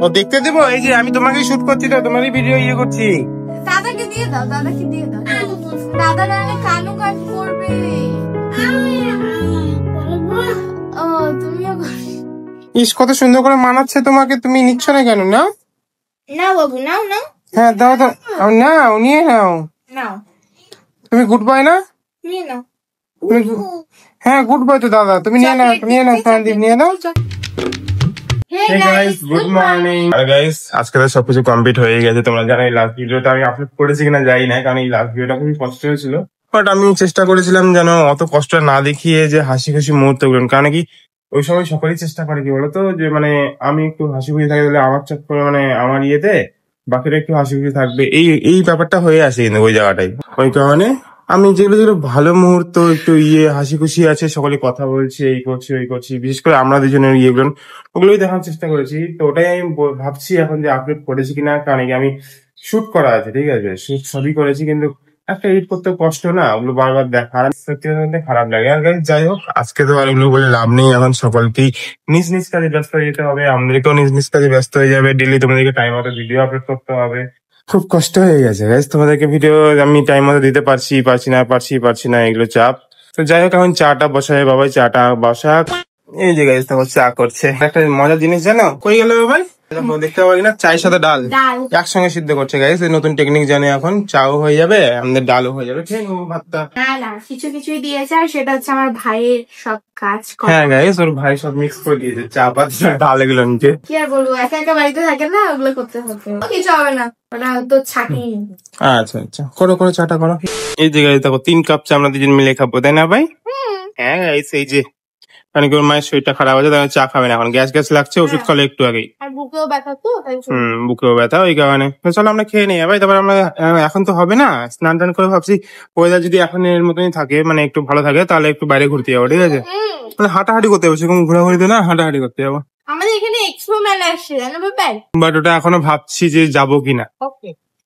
ও দেখতে দেবো? এই যে আমি তোমাকে শুট করছি তো, তোমারই ভিডিও ইয়ে করছি। দাদাকে দিয়ে দাও, দাদাকে দিয়ে দাও। দাদা নাহলে কানু কান করবে। ও তুমিও ইস, কত সুন্দর করে মানাচ্ছে তোমাকে, তুমি নিচ্ছ না কেন? না নাও বাবু, নাও নাও। হ্যাঁ দাও দাও, নাও নিয়ে নাও। নাও তুমি গুড বয় না? নিয়ে নাও। হ্যাঁ গুড বয় তো দাদা, তুমি নিয়ে নাও, নিয়ে নাও সন্দীপ, নিয়ে নাও। Good morning. আর গাইস, আজকে তো সবকিছু কমপ্লিট হয়ে গেছে। তোমরা জানো এই লাস্ট ভিডিওটা আমি আপলোড করেছি কিনা জানি না, কারণ এই লাস্ট ভিডিওটা খুবই কষ্ট হয়েছিল। বাট আমি চেষ্টা করেছিলাম যেন অত কষ্ট না দেখিয়ে যে হাসি খুশি মুহূর্ত গুলো, কারণ কি ওই সময় সকলেই চেষ্টা করে কি বলতো, যে মানে আমি একটু হাসি খুশি থাকি তাহলে আমার চট করে মানে আমার ইয়েতে বাকিরা একটু হাসি খুশি থাকবে, এই এই ব্যাপারটা হয়ে আসে কিন্তু ওই জায়গাটাই। ওই কারণে আমি যেগুলো যেগুলো ভালো মুহূর্ত একটু হাসি খুশি আছে, সকলে কথা বলছে, এই করছি ওই করছি, বিশেষ করে আমরা দুজনের ইয়েগুলো ওগুলোই দেখার চেষ্টা করেছি। তো ওটাই আমি ভাবছি এখন যে আপলোড করেছি কিনা, কারণ কি আমি শুট করা আছে, ঠিক আছে, শুট সবই করেছি, কিন্তু একটা এডিট করতে কষ্ট না, ওগুলো বারবার দেখা সত্যি কথা খারাপ লাগে। আর যাই হোক, আজকে তো আর ওগুলো বলে লাভ নেই, এখন সকলকেই নিজ নিজ কাজে ব্যস্ত হয়ে যেতে হবে, আমাদেরকেও নিজ নিজ কাজে ব্যস্ত হয়ে যাবে, ডেলি তোমাদেরকে টাইম মতো ভিডিও আপলোড করতে হবে। খুব কষ্ট হয়ে গেছে গাইস, তোমাদেরকে ভিডিও আমি টাইম মতো দিতে পারছি না এগুলো চাপ। তো যাই হোক, এখন চাটা বসায় বাবাই, চাটা বসাক। এই যে গাইস দেখো চা করছে। একটা মজার জিনিস জানো, কই গেল বাবাই? দেখতে পারি না, চায়ের সাথে ডাল একসঙ্গে সিদ্ধ করছে গাইস। এই নতুন টেকনিক জানে, এখন চাও হয়ে যাবে, আমাদের ডালও হয়ে যাবে। খেয়ে নেবো ভাতটা। না কিছু কিছুই দিয়েছে, আর সেটা হচ্ছে আমার ভাইয়ের সব কাজ। হ্যাঁ গাইস, ওর ভাই সব মিক্স করে দিয়েছে, চা পাত ডাল এগুলো নিচে। কি আর বলবো, একা একা বাড়িতে থাকে না, ওগুলো করতে হবে, কিছু হবে না, ওটা তো ছাকি। আচ্ছা আচ্ছা, করো করো, চাটা করো। এই যে গাইস দেখো 3 কাপ চা আমরা দুজন মিলে খাবো, তাই না ভাই? হ্যাঁ গাইস, এই যে মানে ওর মায়ের শরীরটা খারাপ আছে, তাই চা খাবে না এখন, গ্যাস গ্যাস লাগছে, ওষুধ খালে একটু আগেই। আর বুকেও ব্যথা তো, বুকেও ব্যথা, ওই কারণে। চলো আমরা খেয়ে নিই ভাই, তারপর আমরা এখন তো হবে না, স্নান টান করে ভাবছি ওয়েদার যদি এখন এর মতনই থাকে, মানে একটু ভালো থাকে, তাহলে একটু বাইরে ঘুরতে যাবো, ঠিক আছে? মানে হাঁটাহাঁটি করতে যাবো, সেরকম ঘোরাঘুরিতে না, হাঁটাহাঁটি করতে যাবো। আমাদের এখানে এক্সপো মেলা আসছে, জানো ব্যাপার? বাট ওটা এখনো ভাবছি যে যাবো কিনা,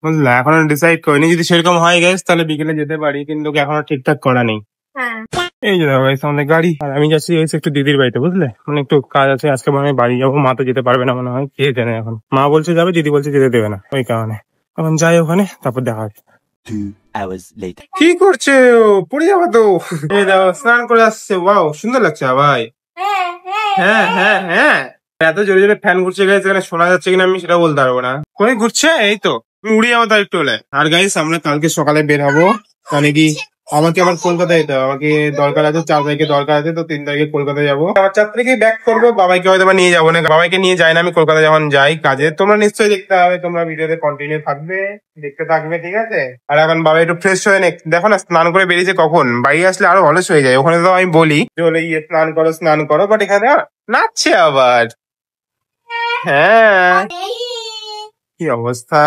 বুঝলা, এখনো ডিসাইড করিনি। যদি সেরকম হয় গেছে তাহলে বিকেলে যেতে পারি, কিন্তু এখনো ঠিকঠাক করা নেই। এই যে দেখো আমাদের গাড়ি, আর আমি যাচ্ছি একটু দিদির বাড়িতে, বুঝলে, মানে একটু কাজ আছে আজকে, মানে বাড়ি যাবো, মা তো যেতে পারবে না মনে হয়, কে জানে এখন, মা বলছে যাবে, দিদি বলছে যেতে দেবে না, ওই কারণে এখন যাই ওখানে, তারপর দেখা হবে। কি করছে ও? পড়ে যাবো তো। এই দেখো স্নান করে আসছে, ওয়াও সুন্দর লাগছে ভাই। হ্যাঁ হ্যাঁ হ্যাঁ, এত জোরে জোরে ফ্যান ঘুরছে গাইস, এখানে শোনা যাচ্ছে কিনা আমি সেটা বলতে পারবো না। কোথায় ঘুরছে? এই তো, তুমি উড়ে যাবো তার একটু হলে। আর গাইস আমরা কালকে সকালে বের হবো, মানে কি আমাকে আবার কলকাতায় যেতে হবে, আমাকে দরকার আছে, 4 তারিখে দরকার আছে, তো 3 তারিখে কলকাতায় যাবো। আমার 4 তারিখে ব্যাক করবো, বাবাইকে হয়তো বা নিয়ে যাবো না, বাবাইকে নিয়ে যাই না আমি কলকাতা যখন যাই কাজে। তোমরা নিশ্চয়ই দেখতে হবে, তোমরা ভিডিওতে কন্টিনিউ থাকবে, দেখতে থাকবে, ঠিক আছে? আর এখন বাবা একটু ফ্রেশ হয়ে নে, দেখো না স্নান করে বেরিয়েছে কখন, বাড়ি আসলে আরো অলস হয়ে যায়। ওখানে তো আমি বলি যে হলে স্নান করো, বাট এখানে নাচছে আবার। হ্যাঁ, কি অবস্থা,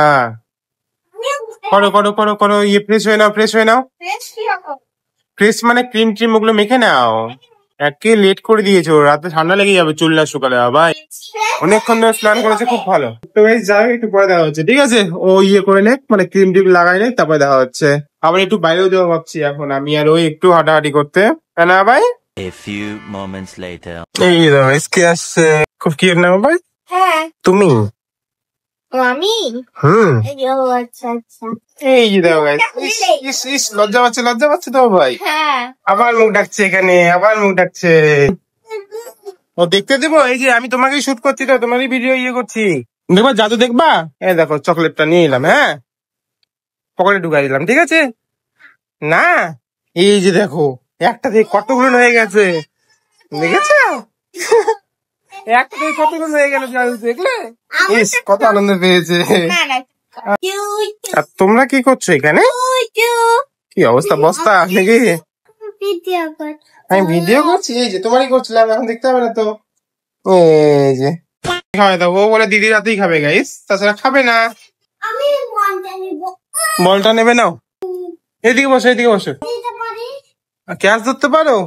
করো করো করো করো, ফ্রেশ হয়ে নাও, ফ্রেশ হয়ে নাও। ফ্রেশ মানে ক্রিম ট্রিম ওগুলো মেখে নাও, একে লেট করে দিয়েছো, রাতে ঠান্ডা লেগে যাবে চুল না শুকালে। ভাই অনেকক্ষণ ধরে স্নান করেছে, খুব ভালো। তো বেশ যাই, একটু পরে দেখা হচ্ছে, ঠিক আছে? ও করে নে, মানে ক্রিম টিম লাগাই নে, তারপরে দেখা হচ্ছে। আবার একটু বাইরেও যাবো ভাবছি এখন আমি আর ওই, একটু হাঁটাহাঁটি করতে, তাই না ভাই? এই কে আসছে, খুব কিউট না ভাই? হ্যাঁ তুমি? আমি? আচ্ছা আচ্ছা, এই যে দেখো গাইস, ইস লজ্জা পাচ্ছে তো ভাই। হ্যাঁ আবার মুখ ডাকছে এখানে, আবার মুখ ডাকছে। ও দেখতে দেবো? এই যে আমি তোমাকেই শুট করছি তো, তোমারই ভিডিও করছি, দেখবা জাদু দেখবা। এই দেখো চকলেটটা নিয়ে এলাম, হ্যাঁ পকেটে ঢুকাই দিলাম, ঠিক আছে না? এই যে দেখো একটা থেকে কতগুলো হয়ে গেছে, দেখেছো? একটা থেকে কতগুলো হয়ে গেল, দেখলে? ইস কত আনন্দ পেয়েছে। আর তোমরা কি করছো এখানে? কি অবস্থা বস্তা নাকি? আমি ভিডিও করছি, এই যে তোমারই করছিলাম, এখন দেখতে হবে না তো। এই যে খাবে তো, ও বলে দিদি রাতেই খাবে গাইস, তাছাড়া খাবে না। বলটা নেবে নাও, এদিকে বসো, এদিকে বসো। ক্যাচ ধরতে পারো?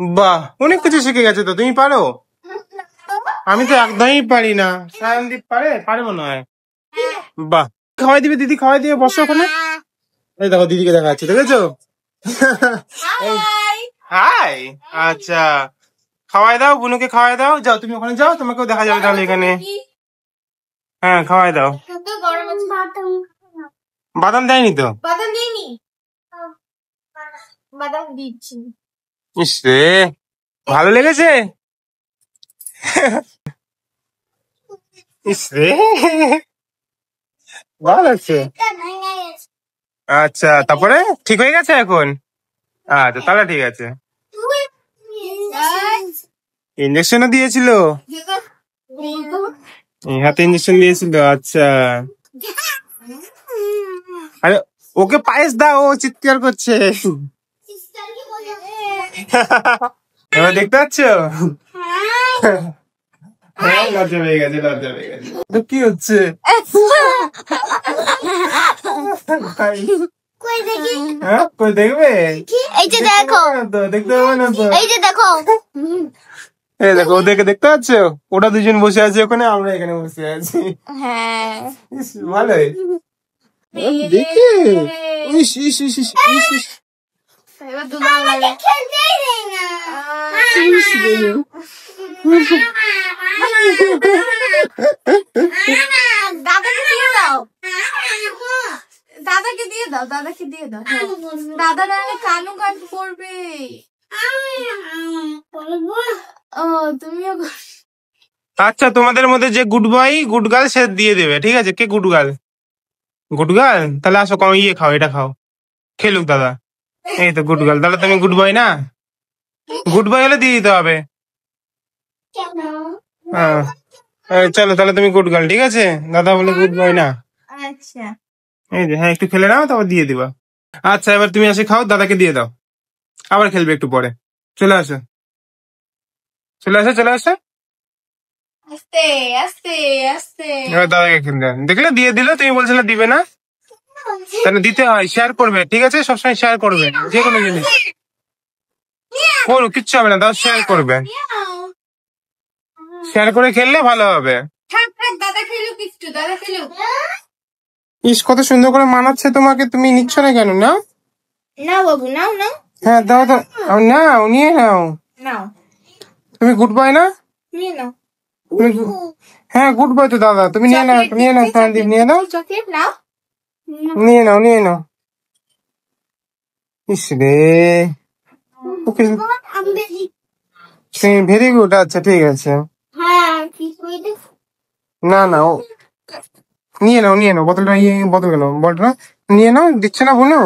বাহ, অনেক কিছু শিখে গেছে তো, তুমি পারো? আমি তো একদমই পারি না। সায়নদীপ পারে মনে হয়। বাহ, খাওয়াই দিবে দিদি, খাওয়াই দিবে, বসো ওখানে। এই দেখো দিদিকে দেখা যাচ্ছে, দেখেছো? হাই, আচ্ছা খাওয়াই দাও, বুনুকে খাওয়াই দাও। যাও তুমি ওখানে যাও, তোমাকেও দেখা যাবে তাহলে এখানে। হ্যাঁ খাওয়াই দাও। বাদাম দেয়নি তো? বাদাম দিইনি, বাদাম দিচ্ছি। ইস রে, ভালো লেগেছে? ইস রে, ভালো লাগছে। আচ্ছা, তারপরে ঠিক হয়ে গেছে এখন? আচ্ছা তাহলে ঠিক আছে। ইঞ্জেকশনও দিয়েছিল? এই হাতে ইঞ্জেকশন দিয়েছিল, আচ্ছা। আরে ওকে পায়েস দাও, ও চিৎকার করছে। এবার দেখতে পাচ্ছ? হ্যাঁ, লজ্জা পেয়ে গেছে, লজ্জা পেয়ে গেছে। তো কি হচ্ছে? হ্যাঁ, কই দেখবে? এই যে দেখো, দেখতে হবে না তো। এই যে দেখো, এই দেখো ওদেরকে দেখতে পাচ্ছ? ওরা দুজন বসে আছে ওখানে, আমরা এখানে বসে আছি। হ্যাঁ ইস, ভালোই দেখে। ইস ইস ইস ইস ইস ইস। এবার দুলাল লাগে। দাদাকে দিয়ে দাও, দাদাকে দিয়ে দাও, দাদাকে দিয়ে দাও। দাদা নাহলে কানু কান করবে। ও তুমিও আচ্ছা, তোমাদের মধ্যে যে গুড বয় গুড গার্ল সে দিয়ে দেবে, ঠিক আছে? কে গুড গার্ল? গুড গার্ল, তাহলে আসো, কম ইয়ে খাও, এটা খাও, খেলুক দাদা। এই তো গুড গার্ল, তাহলে তুমি গুড বয় না? গুড বয় হলে দিয়ে দিতে হবে। হ্যাঁ, চলো তাহলে তুমি গুড গার্ল, ঠিক আছে? দাদা বলে গুড বয় না। আচ্ছা এই যে, হ্যাঁ একটু খেলে নাও, তারপর দিয়ে দিবা। আচ্ছা, এবার তুমি এসে খাও, দাদাকে দিয়ে দাও, আবার খেলবে একটু পরে। চলে আসো, চলে আসো, চলে আসো। আস্তে আস্তে আস্তে। এবার দাদাকে খেলতে দাও। দেখলে দিয়ে দিলে, তুমি বলছিলে দিবে না, তাহলে দিতে হয়, শেয়ার করবে, ঠিক আছে? সবসময় শেয়ার করবে যে কোনো জিনিস। কোনো কিচ্ছু হবে না, দাও শেয়ার করবে, শেয়ার করে খেললে ভালো হবে। থাক থাক, দাদা খেলুক একটু, দাদা খেলুক। ইস, কত সুন্দর করে মানাচ্ছে তোমাকে, তুমি নিচ্ছ না কেন? নাও নাও বাবু, নাও নাও হ্যাঁ, দাও দাও, নাও, নিয়ে নাও। নাও, তুমি গুড বয় না? নিয়ে নাও। হ্যাঁ গুড বয় তো দাদা, তুমি নিয়ে নাও, নিয়ে নাও, সন্দীপ নিয়ে নাও, চকলেট নাও। নিয়ে নাও, নিয়ে নাও। ইস রে, ওকে, ভেরি গুড, আচ্ছা ঠিক আছে। না না, নিয়ে নাও, নিয়ে নাও, বোতলটা, বোতল কেন, বলটা নিয়ে নাও, দিচ্ছে না বোনো?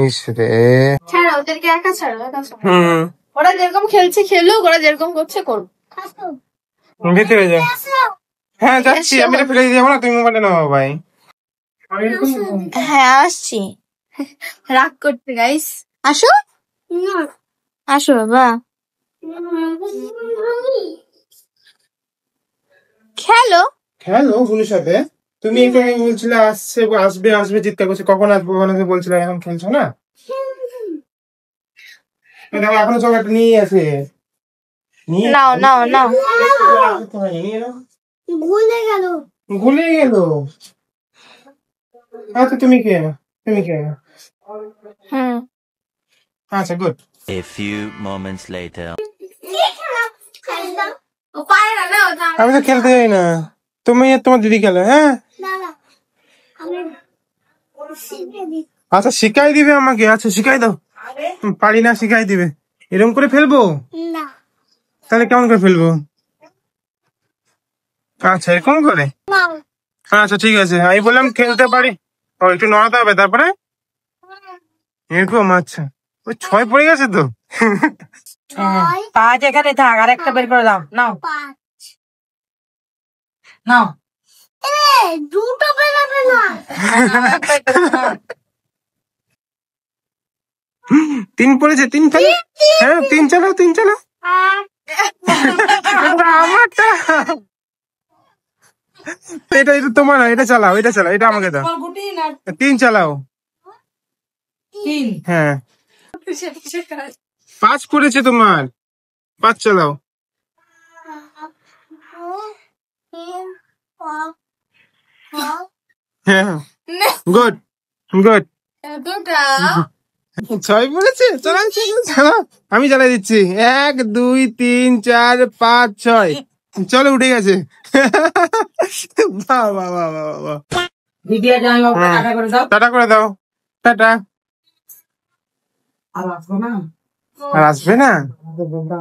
ইস রে, ছাড়ো ওদেরকে, একা ছাড়ো, একা ছাড়ো। হুম, ওরা যেরকম খেলছে খেলুক, ওরা যেরকম করছে করুক। ভেতরে যাও। হ্যাঁ যাচ্ছি, আমি এটা ফেলে দিয়ে যাবো না, তুমি মোবাইলটা নাও ভাই। হ্যাঁ আসছি, রাগ করতে গাইস। আসো, আসো বাবা, খেলো। খেলো বোনের সাথে। তুমি এখানে বলছিলে আসছে, আসবে আসবে চিৎকার করছে, কখন আসবো কখন আসবে বলছিলে, এখন খেলছো না? দেখো এখনো সব একটা নিয়ে আসে। নাও নাও নাও। নিয়ে নাও। ভুলে গেল, ভুলে গেল। আচ্ছা তুমি খেয়ে নাও, তুমি খেয়ে নাও। হুম। আচ্ছা good. A few moments later. ও পারে না, নাও নাও। আমি তো খেলতে যাই না, তুমি আর তোমার দিদি খেলো। হ্যাঁ আচ্ছা, শিখাই দিবে আমাকে, আচ্ছা শিখাই দাও। পারি না, শিখাই দিবে। এরকম করে ফেলবো? তাহলে কেমন করে ফেলবো? আচ্ছা এরকম করে, আচ্ছা ঠিক আছে। আমি বললাম খেলতে পারি, ও একটু নড়াতে হবে, তারপরে এরকম। আচ্ছা, ওই 6 পড়ে গেছে তো। 5 এখানে থাক, আর একটা বের করে দাও, নাও নাও। দুটো বেরোবে না। 3 পড়েছে, 3 ফেলো। হ্যাঁ 3 চালাও, 3 চালাও। আমারটা, এটা এটা তোমার না, এটা চালাও, এটা চালাও, এটা আমাকে দাও। 3 চালাও। 3 হ্যাঁ 5 পড়েছে তোমার, 5 চালাও। হ্যাঁ গুড গুড। দুটা ছয় পড়েছে, চালাও চালাও, আমি চালাই দিচ্ছি। 1 2 3 4 5 6, চলো উঠে গেছে। বাহ বাহ বাহ বাহ বাহ। ভিডিও জানো টাকা করে দাও। টাটা করে দাও, টাটা। আর আসবো না। আর আসবে না?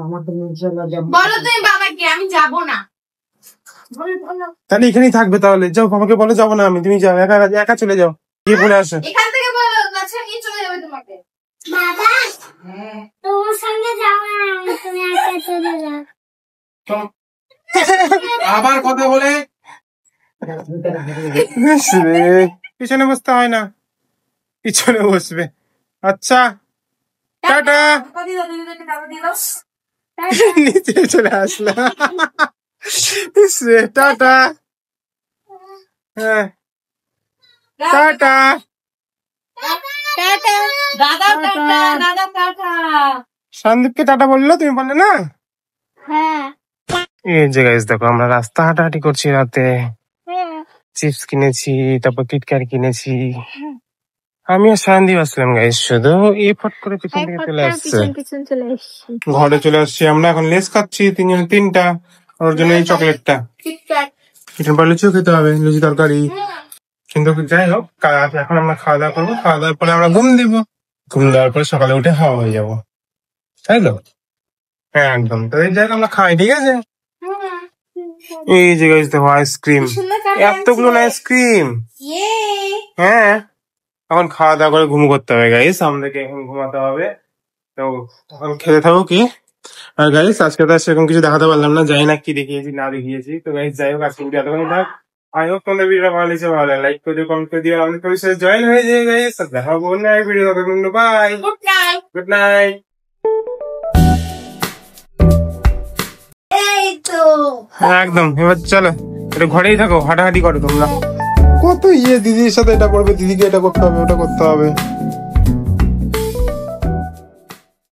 আমার তো মন চাইলো যাব। বলো তুমি বাবাকে আমি যাব না। তাহলে এখানেই থাকবে, তাহলে যাও, বাবাকে বলো যাবো না আমি, তুমি যাও, একা একা চলে যাও, গিয়ে বলে আসো। এখান থেকে বলো বাচ্চা নিয়ে চলে যাবে তোমাকে। বাবা হ্যাঁ। তোমার সঙ্গে যাবো না আমি, তুমি একা চলে যাও। আবার কথা বলে পিছনে বসতে হয় না, পিছনে বসবে। আচ্ছা টাটা। টাকা দিয়ে দাও, দিদিকে টাকা দিয়ে দাও। নিচে চলে আসলাম। টাটা। হ্যাঁ টাটা। দাদা টাটা, দাদা টাটা। সন্দীপকে টাটা বললো, তুমি বললে না? হ্যাঁ এই যে গাইস দেখো, আমরা রাস্তা হাঁটাহাঁটি করছি রাতে, চিপস কিনেছি, তারপর কিটক্যাট কিনেছি। আমি আর সন্দীপ আসলাম গাইস, শুধু এই ফট করে পিছন থেকে চলে আসছে। পিছন চলে এসছি। ঘরে চলে আসছি আমরা, এখন লেস খাচ্ছি তিনজন, 3টা। ওর জন্য এই চকলেটটা, ঠিকঠাক। এটার পর লুচিও খেতে হবে, লুচি তরকারি। কিন্তু যাই হোক, এখন আমরা খাওয়া দাওয়া করবো, খাওয়া দাওয়ার পরে আমরা ঘুম দিব, ঘুম দেওয়ার পরে সকালে উঠে হাওয়া হয়ে যাবো, তাই তো? হ্যাঁ একদম। তো এই যাই হোক, আমরা খাই, ঠিক আছে? এই যে গাইস দেখো আইসক্রিম, এতগুলো আইসক্রিম। ইয়ে হ্যাঁ, এখন খাওয়া দাওয়া করে ঘুম করতে হবে গাইস, আমাদেরকে এখন ঘুমাতে হবে। তো এখন খেতে থাকো কি। আর গাইস আজকে তো আর সেরকম কিছু দেখাতে পারলাম না, জানি না কি দেখিয়েছি না দেখিয়েছি। তো গাইস যাই হোক, আজকে ভিডিও এতক্ষণ থাক। আই হোপ তোমাদের ভিডিওটা ভালো লেগেছে, ভালো লাইক করে দিও, কমেন্ট করে দিও, আমাদের সাথে জয়েন হয়ে যায় গাইস। দেখা হবে অন্য এক ভিডিও, ততক্ষণ bye, good night. Good night. এই তো একদম, এবার চলো একটু ঘরেই থাকো, হাঁটাহাঁটি করো তোমরা। কত দিদির সাথে এটা করবে, দিদিকে এটা করতে হবে, ওটা করতে হবে।